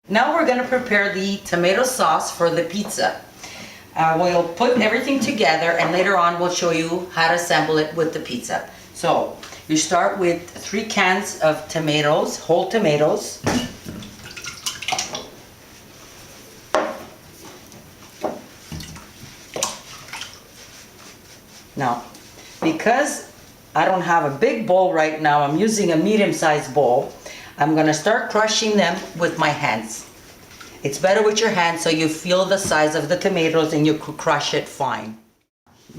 Now we're going to prepare the tomato sauce for the pizza. We'll put everything together and later on we'll show you how to assemble it with the pizza. So you start with 3 cans of tomatoes, whole tomatoes. Now, because I don't have a big bowl right now, I'm using a medium-sized bowl. I'm going to start crushing them with my hands. It's better with your hands so you feel the size of the tomatoes and you could crush it fine.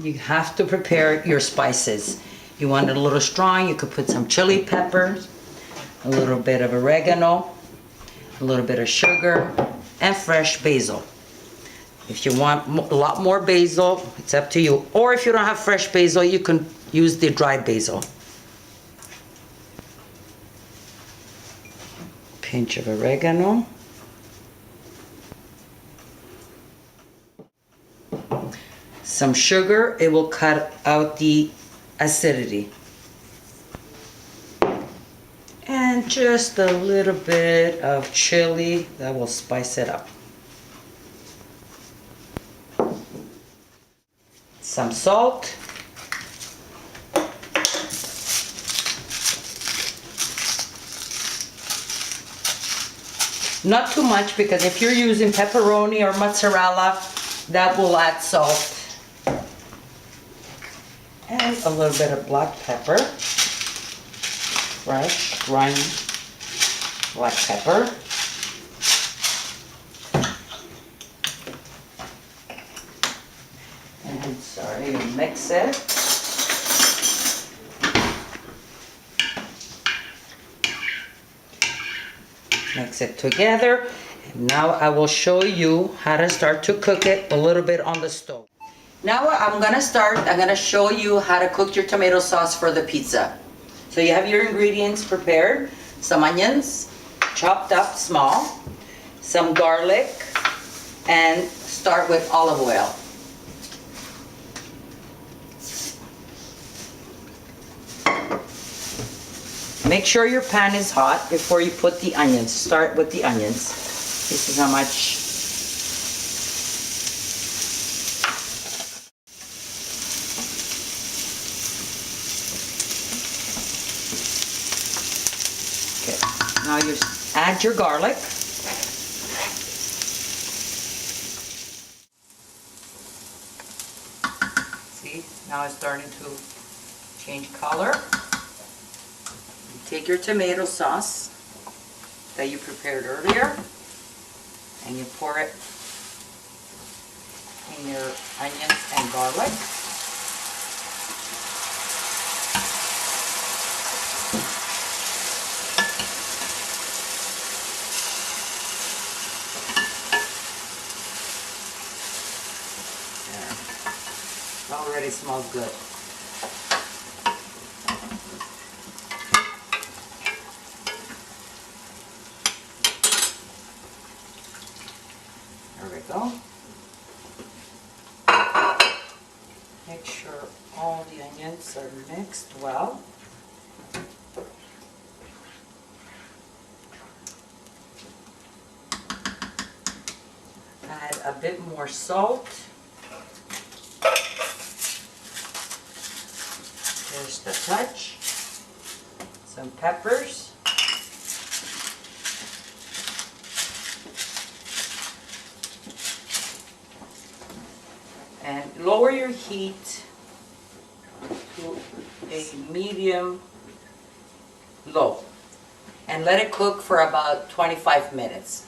You have to prepare your spices. You want it a little strong, you could put some chili peppers, a little bit of oregano, a little bit of sugar, and fresh basil. If you want a lot more basil, it's up to you. Or if you don't have fresh basil, you can use the dried basil. Pinch of oregano. Some sugar, it will cut out the acidity. And just a little bit of chili, that will spice it up. Some salt. Not too much, because if you're using pepperoni or mozzarella, that will add salt. And a little bit of black pepper. Fresh, ground black pepper. And sorry, mix it. Mix it together. And now I will show you how to start to cook it a little bit on the stove. Now I'm gonna show you how to cook your tomato sauce for the pizza. So you have your ingredients prepared. Some onions, chopped up small, some garlic, and start with olive oil. Make sure your pan is hot before you put the onions. Start with the onions. This is how much. Okay, now you add your garlic. See, now it's starting to change color. Take your tomato sauce that you prepared earlier and you pour it in your onions and garlic. There. It already smells good. There we go. Make sure all the onions are mixed well. Add a bit more salt. Just a touch. Some peppers. And lower your heat to a medium low and let it cook for about 25 minutes.